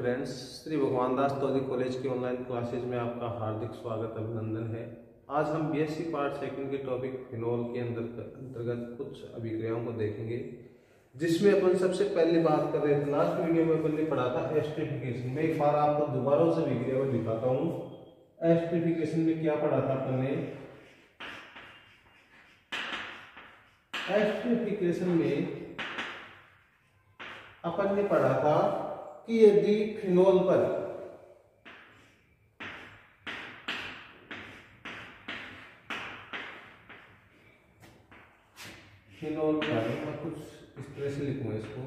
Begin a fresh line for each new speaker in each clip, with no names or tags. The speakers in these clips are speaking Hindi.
स्टूडेंट्स, श्री भगवान दास तौदी कॉलेज के ऑनलाइन क्लासेज में आपका हार्दिक स्वागत अभिनंदन है। आज हम बीएससी पार्ट सेकंड के टॉपिक फिनोल के अंतर्गत कुछ अभिक्रियाओं को देखेंगे, जिसमें अपन सबसे पहले बात कर रहे थे। लास्ट वीडियो में अपन ने पढ़ा था एस्टरिफिकेशन में। एक बार आपको दोबारा उस अभिक्रिया को दिखाता हूँ। एस्टरिफिकेशन में क्या पढ़ा था अपन ने? एस्टरिफिकेशन में अपन ने पढ़ा था कि यदि फिनोल पर मैं कुछ इस तरह से लिखूंगा इसको।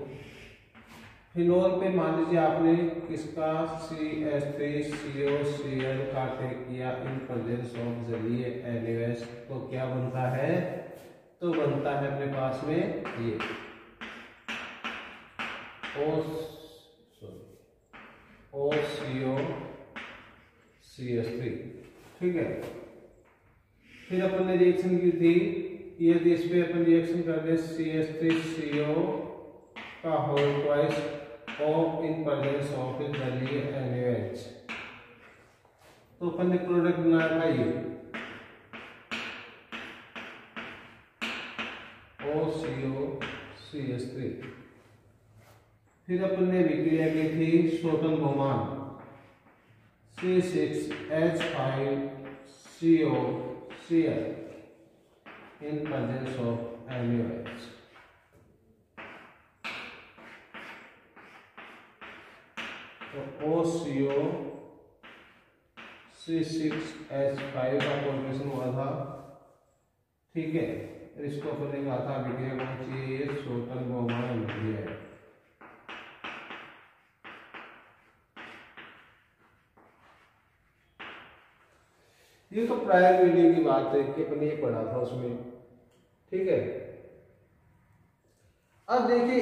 फिनोल पे मान लीजिए आपने किसका CH3COCl का अटैक किया इन प्रेजेंस ऑफ जलीय NaOH, तो क्या बनता है? तो बनता है अपने पास में ये OCO-CH3। ठीक है। फिर अपन ने रिएक्शन की थी, यदि इस पे अपन रिएक्शन कर दे CH3CO का whole twice of in presence of जलीय NaOH, तो अपन ने प्रोडक्ट बनाया था ये OCO-CH3। फिर अपन ने विक्रिया की थी शोटन-बोहमान C6H5COCl in presence of NaOH। तो OCO C6H5 का फॉर्मेशन हुआ था। ठीक है। इसको अपन ने कहा था विक्रिया कौन सी है? शोटन-बोहमान विक्रिया है। ये तो प्रायर वीडियो की बात है कि अपन ये पढ़ा था उसमें। ठीक है। अब देखिए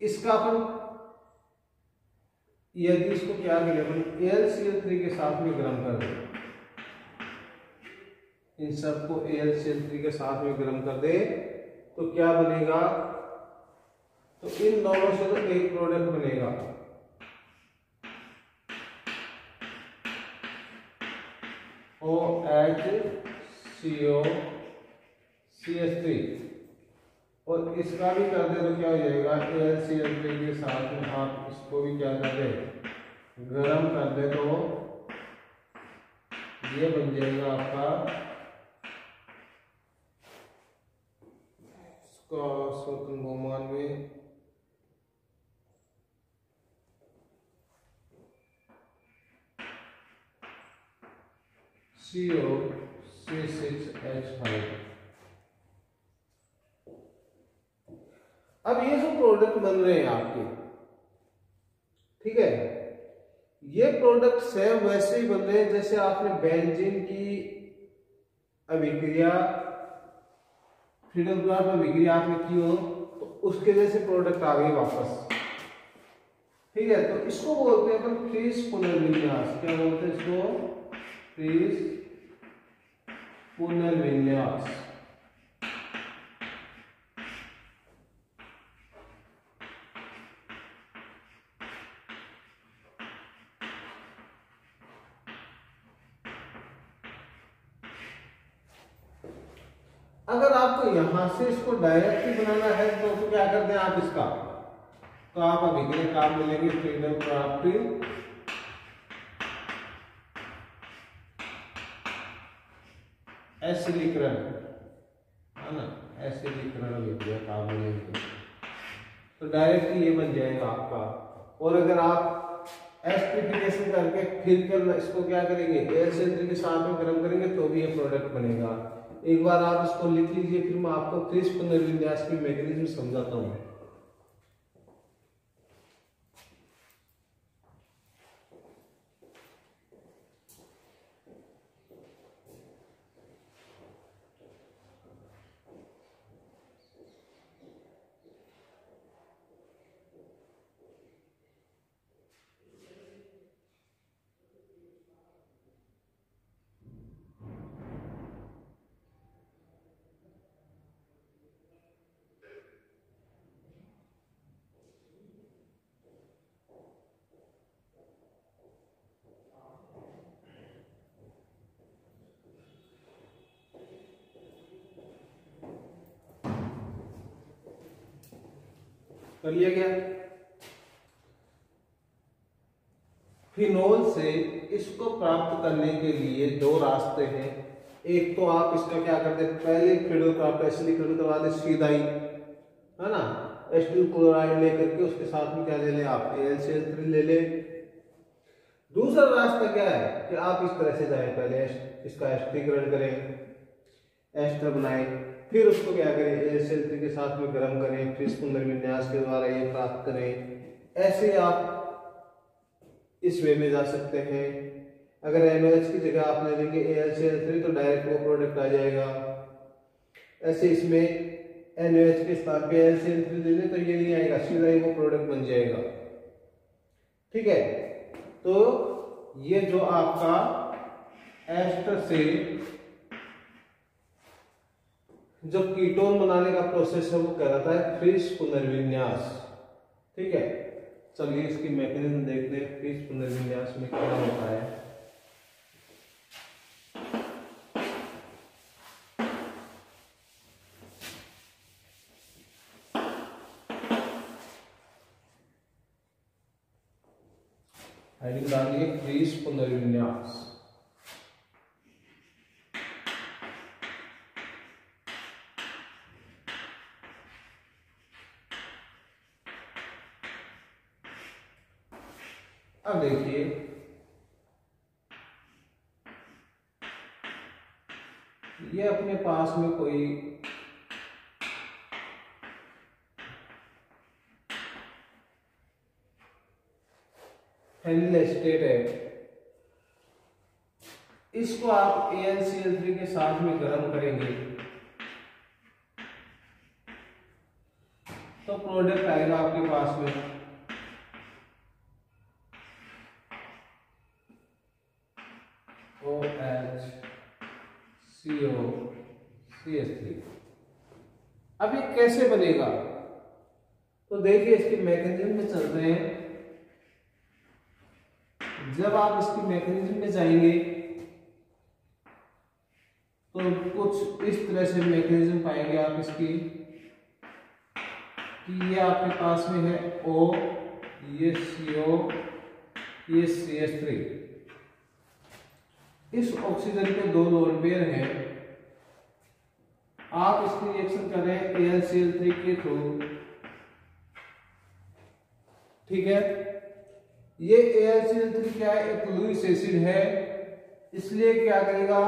इसका अपन यदि इसको क्या करें, अपन AlCl3 के साथ में गर्म कर दें, इन सबको AlCl3 के साथ में गर्म कर दे तो क्या बनेगा? तो इन दोनों से तो एक प्रोडक्ट बनेगा, OHCOCH3, और इसका भी कर दे तो क्या हो जाएगा? AlCl3 के साथ में आप इसको भी क्या कर दे? गरम कर दे तो ये बन जाएगा आपका इसका शोटन-बोहमान में COC6H5। अब ये जो प्रोडक्ट बन रहे हैं आपके, ठीक है, ये प्रोडक्ट सेम वैसे ही बन रहे हैं जैसे आपने बेंजीन की अभिक्रिया फ्रीडम में अभिक्रिया आपने की हो, तो उसके जैसे प्रोडक्ट आ गए वापस। ठीक है। तो इसको बोलते हैं अपन फ्रीज पुनर्विन्यास। क्या बोलते हैं इसको? फ्रीज पुनर्विन्यास। अगर आपको यहां से इसको डायरेक्टली बनाना है तो क्या करते हैं आप इसका, तो आप अभिक्रिया काम मिलेंगे फ्रीडम क्राफ्ट एसिडीकरण, है ना? एसिडीकरण अभिक्रिया काम मिलेंगे तो डायरेक्टली ये बन जाएगा आपका। और अगर आप एस्टरिफिकेशन करके फिर कर इसको क्या करेंगे? AlCl3 के साथ में गर्म करेंगे तो भी ये प्रोडक्ट बनेगा। एक बार आप इसको लिख लीजिए, फिर मैं आपको फ्रीज पुनर्विन्यास की मैकेनिज्म समझाता हूँ। कर लिया गया। फिनोल से इसको प्राप्त करने के लिए दो रास्ते हैं। एक तो आप इसका क्या करते हैं, पहले फिनोल को आप एसिडिक करवा दे सीधा ही, है ना, एसिटिल क्लोराइड लेकर के उसके साथ में क्या ले लें आप, AlCl3 ले लें। दूसरा रास्ता क्या है कि आप इस तरह से जाएं, पहले इसका एस्टरीकरण करें, एस्टर बनाएं, फिर उसको क्या करें, AlCl3 के साथ में गर्म करें, फिर इस पुनर्विन्यास के द्वारा ये प्राप्त करें। ऐसे आप इस वे में जा सकते हैं। अगर NOH की जगह आप ले लेंगे AlCl3 तो डायरेक्ट वो प्रोडक्ट आ जाएगा। ऐसे इसमें NOH के स्थान पे AlCl3 ले लें तो ये नहीं आएगा, सीधा ही वो प्रोडक्ट बन जाएगा। ठीक है, तो ये जो आपका एस्टर से जो कीटोन बनाने का प्रोसेस है वो कहलाता है फ्रिश पुनर्विन्यास। ठीक है, चलिए इसकी मैकेनिज्म देखते हैं, फ्रिश पुनर्विन्यास में क्या होता है। हेडिंग डालिए फ्रिश पुनर्विन्यास। अब देखिए ये अपने पास में कोई फेनिल एस्टेट है, इसको आप AlCl3 के साथ में गर्म करेंगे तो प्रोडक्ट आएगा आपके पास में OHCOCH3। अब ये कैसे बनेगा, तो देखिए इसके मैकेनिज्म में चलते हैं। जब आप इसकी मैकेनिज्म में जाएंगे तो कुछ इस तरह से मैकेनिज्म पाएंगे आप इसकी कि ये आपके पास में है O, ये CO, ये CH3। इस ऑक्सीजन के दो लोन पेयर हैं, आप इसकी रिएक्शन कर रहे हैं AlCl3 के थ्रू। ठीक है, ये AlCl3 क्या है, एक लुईस एसिड है, इसलिए क्या करेगा,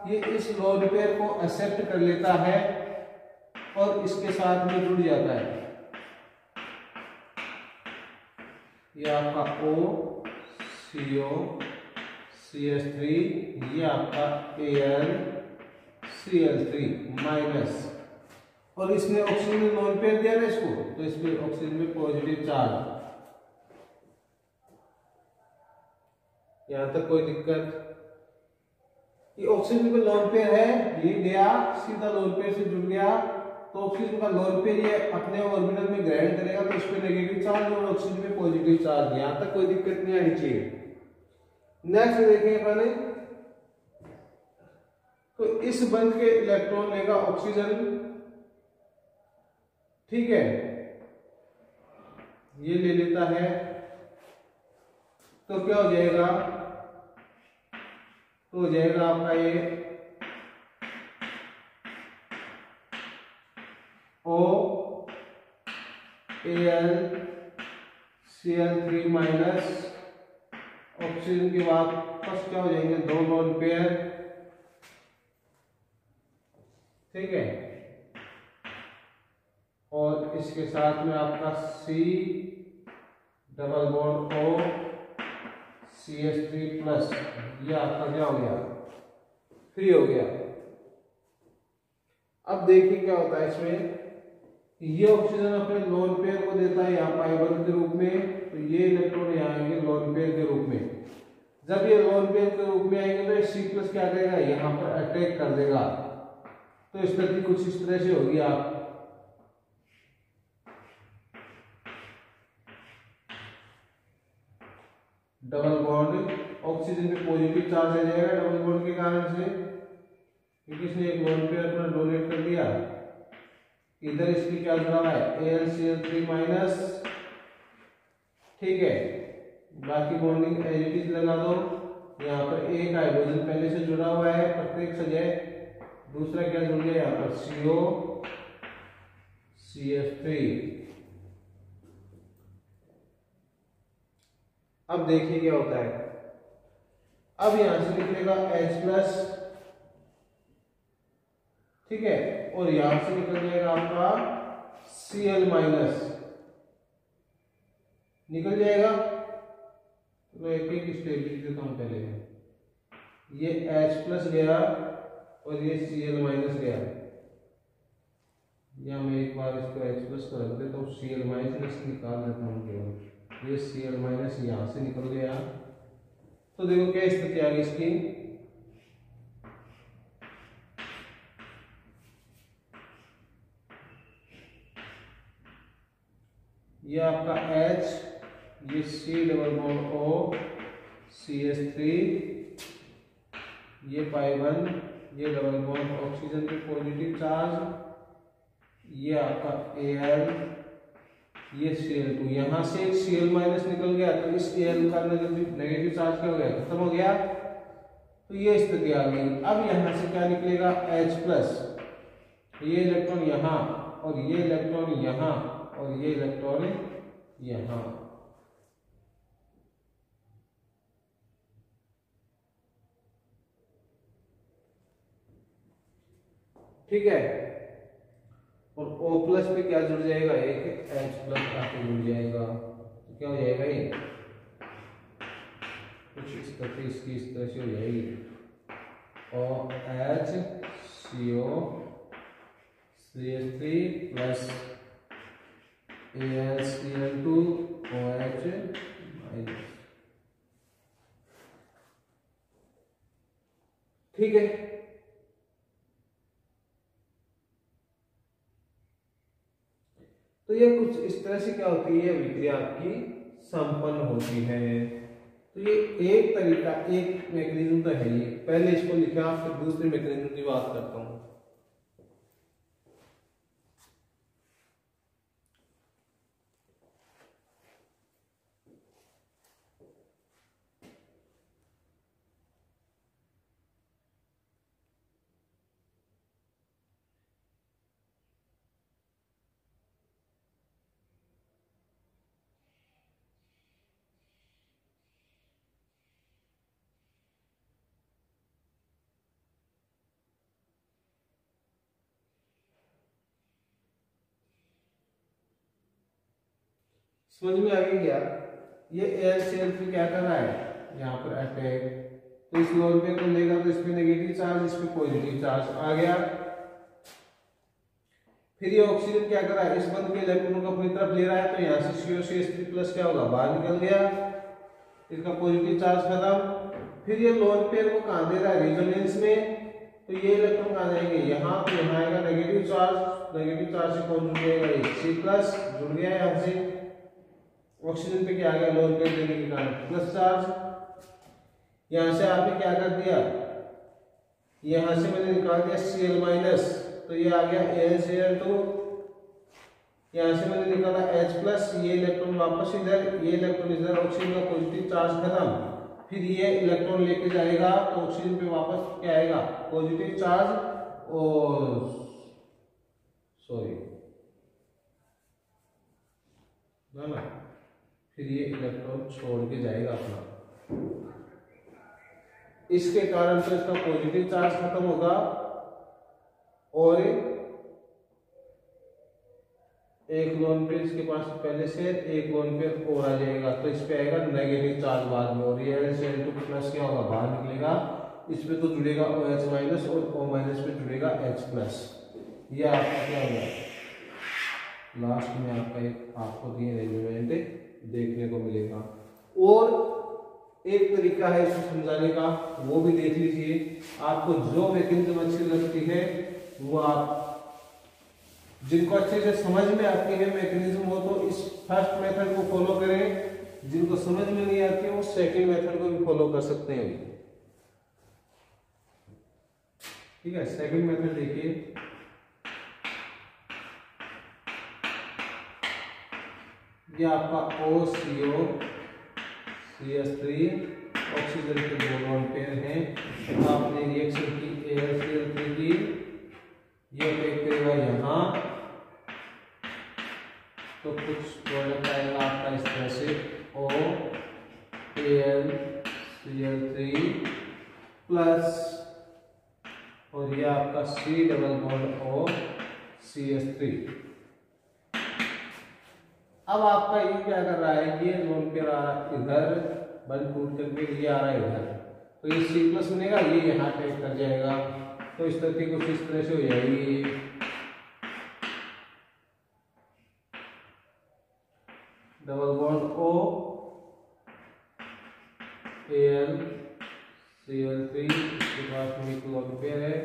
ये इस लोन पेयर को एक्सेप्ट कर लेता है और इसके साथ में जुड़ जाता है। ये आपका OCOCH3, ये आपका AlCl3 माइनस, और इसने ऑक्सीजन लोन पेयर दिया ना इसको, तो इसमें ऑक्सीजन में पॉजिटिव चार्ज। यहां तक कोई दिक्कत, ये ऑक्सीजन का लोन पेयर है, ये गया सीधा लोन पेयर से जुड़ गया, तो ऑक्सीजन का लोन पेयर ये अपने ऑर्बिटल में ग्रहण करेगा तो इसमें नेगेटिव चार्ज और ऑक्सीजन में पॉजिटिव चार्ज। यहां तक कोई दिक्कत नहीं आनी चाहिए। नेक्स्ट देखें अपने, तो इस बंद के इलेक्ट्रॉन लेगा ऑक्सीजन। ठीक है, ये ले लेता है तो क्या हो जाएगा, तो हो जाएगा आपका ये AlCl3 माइनस, ऑक्सीजन के बाद फर्स्ट क्या हो जाएंगे, दो लोन पेयर। ठीक है, और इसके साथ में आपका C double bond O CH3 plus, ये आपका क्या हो गया, फ्री हो गया। अब देखिए क्या होता है इसमें, ये ऑक्सीजन अपने लोन पेयर को देता है यहाँ पाइबर के रूप में, तो ये इलेक्ट्रॉन यहाँ आएंगे लोन पेयर के रूप में। जब ये लोन पेयर के रूप में आएंगे तो C+ क्या करेगा, यहाँ पर अटैक कर देगा, तो स्थिति कुछ इस तरह से होगी। आप डबल बॉन्ड, ऑक्सीजन पे पॉजिटिव चार्ज आ जाएगा डबल बॉन्ड के कारण से, क्योंकि इसने एक लोन पेयर अपना डोनेट कर दिया। इधर इसकी क्या जुड़ा हुआ है AlCl3 माइनस, ठीक है। बाकी बॉन्डिंग एज इट इज लगा दो। यहाँ पर एक हाइड्रोजन पहले से जुड़ा हुआ है प्रत्येक जगह, दूसरा क्या जुड़ गया यहाँ पर CO CF3। अब देखिए क्या होता है, अब यहां से निकलेगा H+, ठीक है, और यहां से निकल जाएगा आपका Cl- निकल जाएगा। तो एक एक स्टेप लिख देता हूं पहले, ये H+ गया और ये Cl- गया, या मैं एक बार इसको H+ को रख देता हूँ, Cl- निकाल देता हूँ केवल, ये Cl- यहां से निकल गया। तो देखो क्या स्थिति आ गई इसकी, ये आपका H, ये C≡O CH3, ये pi1, ये डबल बॉन्ड ऑक्सीजन पे पॉजिटिव चार्ज, ये आपका Al, ये Cl2, यहां से एक Cl- निकल गया, तो इस Al का नेगेटिव चार्ज क्या हो गया, खत्म हो गया। तो ये स्थिति आ गई। अब यहां से क्या निकलेगा H+, ये इलेक्ट्रॉन यहां और ये इलेक्ट्रॉन यहां और ये इलेक्ट्रॉन यहां, ठीक है। और O+ पे क्या जुड़ जाएगा, एक H+ आके जुड़ जाएगा, तो क्या हो जाएगा, ये कुछ इस तरह इसकी इस तरह से हो जाएगी, OH CO CH3 plus AlCl2 OH-, ठीक है। तो ये कुछ इस तरह से क्या होती है, विक्रिया आपकी संपन्न होती है। तो ये एक तरीका, एक मैकेनिज्म तो है, ये पहले इसको लिखा, फिर दूसरे मैकेनिज्म की बात करता हूं। समझ में आ गई क्या, ये AlCl3 क्या कर रहा है, यहाँ पर अटैक, तो इस लोन पे को लेगा तो इस पे नेगेटिव चार्ज, इस पे पॉजिटिव चार्ज आ गया। फिर ये ऑक्सीजन क्या कर रहा है, इस बंद के इलेक्ट्रॉन को अपनी तरफ ले रहा है, तो यहाँ से COCH3+ क्या होगा, बाहर निकल गया, इसका पॉजिटिव चार्ज खत्म। फिर ये लोन पेयर को कहां दे रहा है, रेजोनेंस में, तो ये इलेक्ट्रॉन कहां जाएंगे, यहाँ, तो यहाँ आएगा नेगेटिव चार्ज, नेगेटिव चार्ज से कौन जुड़ जाएगा, C+ जुड़ गया है यहाँ से। ऑक्सीजन पे क्या आ गया, लोन पेयर देने के कारण प्लस चार्ज। यहां से आपने क्या कर दिया, यहां से मैंने निकाल दिया Cl-, तो ये आ गया AlCl2। यहां से मैंने निकाला H+, ये इलेक्ट्रॉन वापस इधर, ये इलेक्ट्रॉन इधर, ऑक्सीजन का पॉजिटिव चार्ज खत्म। फिर ये इलेक्ट्रॉन लेके जाएगा तो ऑक्सीजन पे वापस क्या आएगा, पॉजिटिव चार्ज, और सॉरी ना, फिर ये इलेक्ट्रॉन छोड़ के जाएगा अपना, इसके कारण तो इसका पॉजिटिव चार्ज खत्म होगा, और एक लोन पेयर इसके पास पहले से, एक लोन पेयर और आ जाएगा, तो इस पे आएगा नेगेटिव चार्ज बाद में, और ये Cl2+ क्या होगा, बाहर निकलेगा, इस पे तो जुड़ेगा OH- और O- पे जुड़ेगा H+। ये आपका क्या होगा, लास्ट में आपका एक आपको दिए रेजिमेंट देखने को मिलेगा। और एक तरीका है इसको समझाने का, वो भी देख लीजिए, आपको जो मैकेनिज्म अच्छी लगती है वो आप, जिनको अच्छे से समझ में आती है मैकेनिज्म, वो तो इस फर्स्ट मेथड को फॉलो करें, जिनको समझ में नहीं आती है वो सेकंड मेथड को भी फॉलो कर सकते हैं। ठीक है, सेकंड मेथड देखिए, ये आपका OCO CH3 ऑक्सीजन के दो लोन पेयर हैं। आपने रिएक्शन की AlCl3 की, ये पैक करेगा यहाँ, तो कुछ प्रोडक्ट आएगा आपका इस तरह से OAlCl3 प्लस, और ये आपका C डबल बॉन्ड OCH3। अब आपका ये क्या कर रहा है, ये लोन पेयर आ रहा है इधर, बल टूट करके ये आ रहा है इधर, तो ये C प्लस बनेगा, ये यहाँ अटैक कर जाएगा, तो इस तरह की कुछ इस तरह से हो जाएगी। डबल बॉन्ड OAlCl3, इसके पास में एक लोन पेयर है,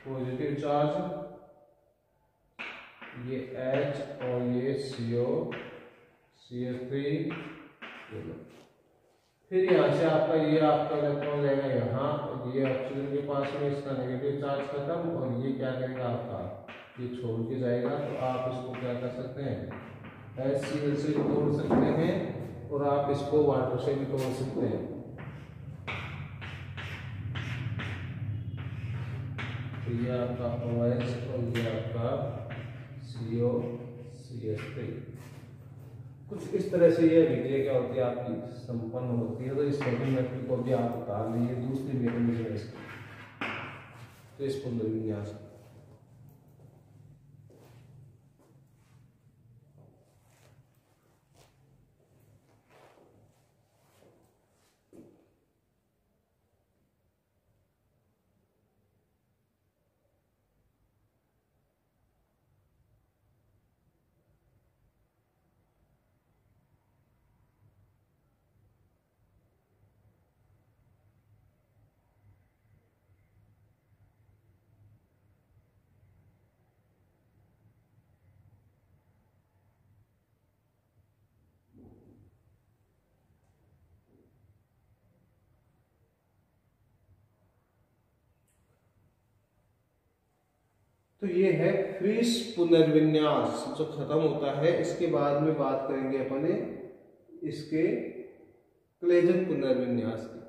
पॉजिटिव चार्ज, ये H और ये CO CH3। फिर यहाँ से आपका ये आपका इलेक्ट्रॉन जाएगा यहाँ, और ये ऑक्सीजन के पास में, इसका नेगेटिव चार्ज खत्म, और ये क्या करेगा आपका, ये छोड़ के जाएगा। तो आप इसको क्या कर सकते हैं, HCl से भी तोड़ सकते हैं, और आप इसको वाटर से भी तोड़ सकते हैं। तो ये आपका OH और ये आपका CO CH3। कुछ इस तरह से ये अभिक्रिया क्या होती है आपकी संपन्न होती है। तो इस सेकंड मेथड को भी आप उतार लीजिए, दूसरी मैकेनिज्म है इसकी, तो इस पुनर्विन्यास तो ये है फ्रीस पुनर्विन्यास जो खत्म होता है। इसके बाद में बात करेंगे अपने इसके क्लेजन पुनर्विन्यास की।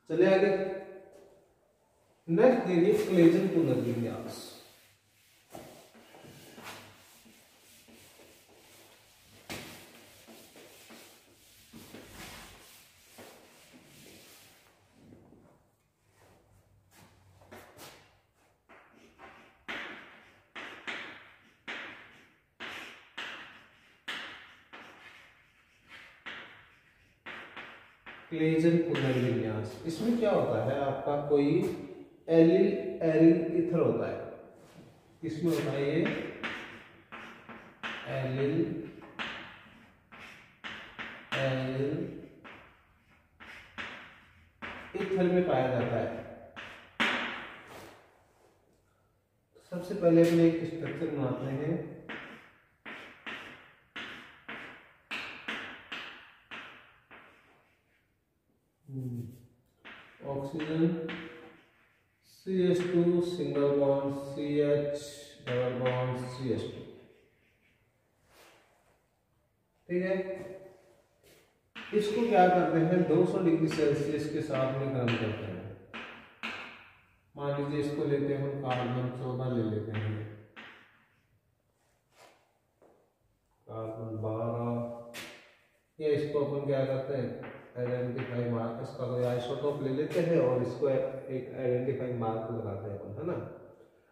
चलिए आगे, नेक्स्ट देखिए क्लेजन पुनर्विन्यास। क्लेजन पुनर्विन्यास, इसमें क्या होता है आपका, कोई एलिल एरिल ईथर होता है, इसमें होता है ये एलिल एरिल ईथर में पाया जाता है। सबसे पहले अपने एक स्ट्रक्चर बनाते हैं। Oxygen CH2 single bond CH double bond CH2, ठीक है। इसको क्या करते हैं, 200 डिग्री सेल्सियस के साथ में गर्म करते हैं। मान लीजिए इसको लेते हैं हम कार्बन 14 ले लेते हैं, कार्बन 12, या इसको अपन क्या करते हैं आइडेंटिफाई मार्क, इसका कोई आइसोटोप ले लेते हैं और इसको एक आइडेंटिफाई मार्क लगाते हैं अपन, है ना।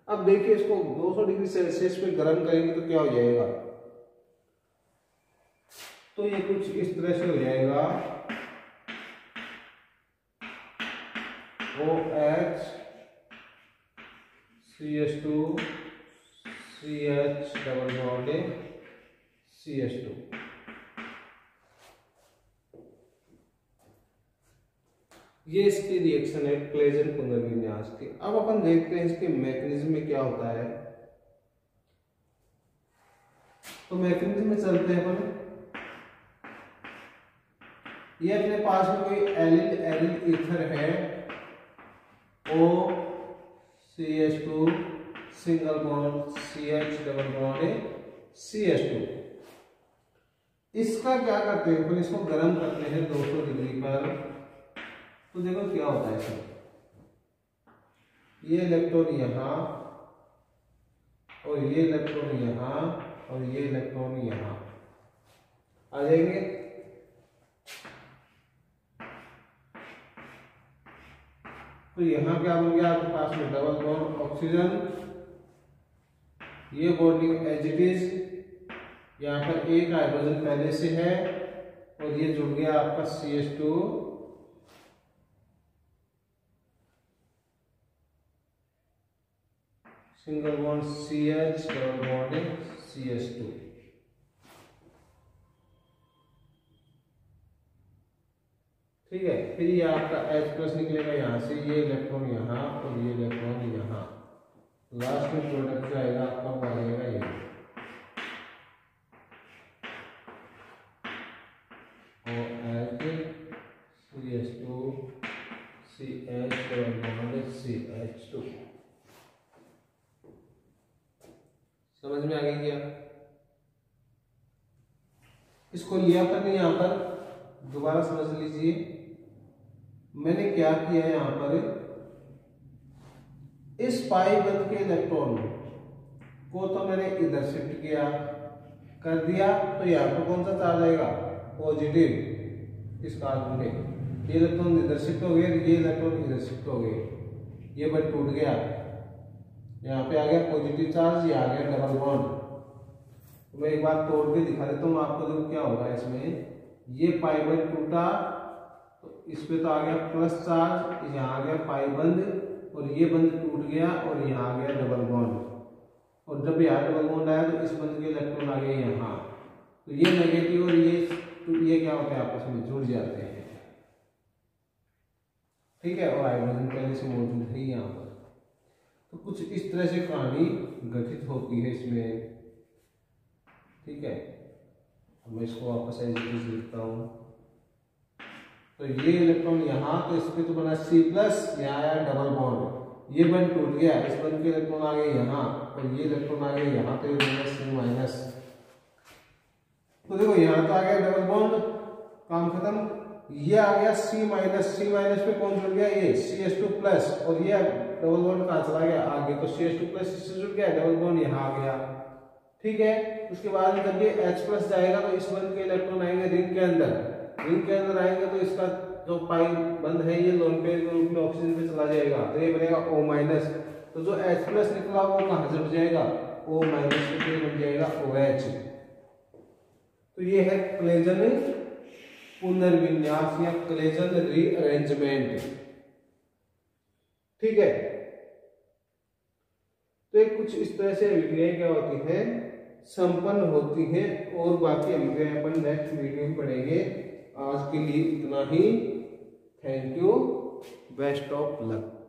अब देखिए इसको 200 डिग्री सेल्सियस पे गर्म करेंगे तो क्या हो जाएगा, तो ये कुछ इस तरह से हो जाएगा, OH CH2 CH double bond CH2। ये इसकी रिएक्शन है क्लेजन पुनर्विन्यास की। अब अपन देखते हैं इसके मैकेनिज्म में क्या होता है। तो मैकेनिज्म में चलते हैं अपन। ये अपने पास में कोई एलिल एरिल ईथर है, OCH2 single bond CH double bond CH2। इसका क्या करते हैं, इसको गर्म करते हैं 200 डिग्री पर, तो देखो क्या होता है इसमें, ये इलेक्ट्रॉन यहाँ और ये इलेक्ट्रॉन यहाँ और ये इलेक्ट्रॉन यहाँ आ जाएंगे। तो यहाँ क्या बन गया आपके पास में डबल बॉन्ड ऑक्सीजन, ये बॉन्डिंग एज इट इज, यहाँ पर एक हाइड्रोजन पहले से है और ये जुड़ गया आपका CH2 single bond CH double bond CH2। ठीक है, फिर ये आपका H+ निकलेगा यहाँ से, ये इलेक्ट्रॉन यहाँ और ये इलेक्ट्रॉन यहाँ, लास्ट में प्रोडक्ट जो आएगा आपका वो आ जाएगा ये CH2 CH double bond CH2। समझ में आ गई क्या? इसको लिया पर नहीं, यहाँ पर दोबारा समझ लीजिए, मैंने क्या किया यहाँ पर, इस पाई बंद के इलेक्ट्रॉन को तो मैंने इधर शिफ्ट किया कर दिया, तो यहाँ पर कौन सा चार्ज आएगा, पॉजिटिव इस कार्बन के, ये इलेक्ट्रॉन इधर शिफ्ट हो गए, ये इलेक्ट्रॉन इधर शिफ्ट हो गए, ये बंद टूट गया, यहाँ पे आ गया पॉजिटिव चार्ज, ये आ गया डबल बॉन्ड। मैं एक बार तोड़ के दिखा देता हूँ आपको, देखो क्या होगा इसमें, ये पाई बंद टूटा तो इस पे तो आ गया प्लस चार्ज, यहाँ आ गया पाई बंद और ये बंद टूट गया और यहाँ आ गया डबल बॉन्ड, और जब यहाँ डबल बॉन्ड आया तो इस बंद के इलेक्ट्रॉन आ गए यहाँ, तो ये नेगेटिव और ये क्या होता है आपस में जुड़ जाते हैं। ठीक है, और हाइड्रोजन पहले से मौजूद है यहाँ पर, तो कुछ इस तरह से कहानी गठित होती है इसमें। ठीक है, अब मैं इसको वापस ऐसे लिखता हूँ, तो ये इलेक्ट्रॉन यहाँ, तो इस पे तो बना C+, यहाँ आया डबल बॉन्ड, ये बंद टूट गया, इस बंद के इलेक्ट्रॉन आ गए यहाँ और ये इलेक्ट्रॉन आ गए यहाँ, तो ये बना C-। तो देखो यहाँ तो आ गया डबल बॉन्ड, काम खत्म, ये आ गया C-, पे कौन जुड़ गया, ये CH2+, और ये डबल बॉन्ड कहाँ चला गया आगे, तो CH2+ इससे जुड़ गया, डबल बॉन्ड यहाँ आ गया। ठीक है, उसके बाद जब ये H+ जाएगा तो इस बंद के इलेक्ट्रॉन आएंगे रिंग के अंदर, रिंग के अंदर आएंगे तो इसका जो पाई बंद है ये लोन पेयर के रूप में ऑक्सीजन पे चला जाएगा, तो ये बनेगा O-, तो जो H+ निकला वो कहाँ जुड़ जाएगा, O- पे बन जाएगा OH। तो ये है क्लेजन पुनर्विन्यास या क्लेजन रीअरेंजमेंट। ठीक है, तो एक कुछ इस तरह से अभिक्रियाएं क्या होती हैं, संपन्न होती हैं, और बाकी अभिक्रियाएं अपन नेक्स्ट वीडियो में पढ़ेंगे। आज के लिए इतना ही। Thank you, best of luck.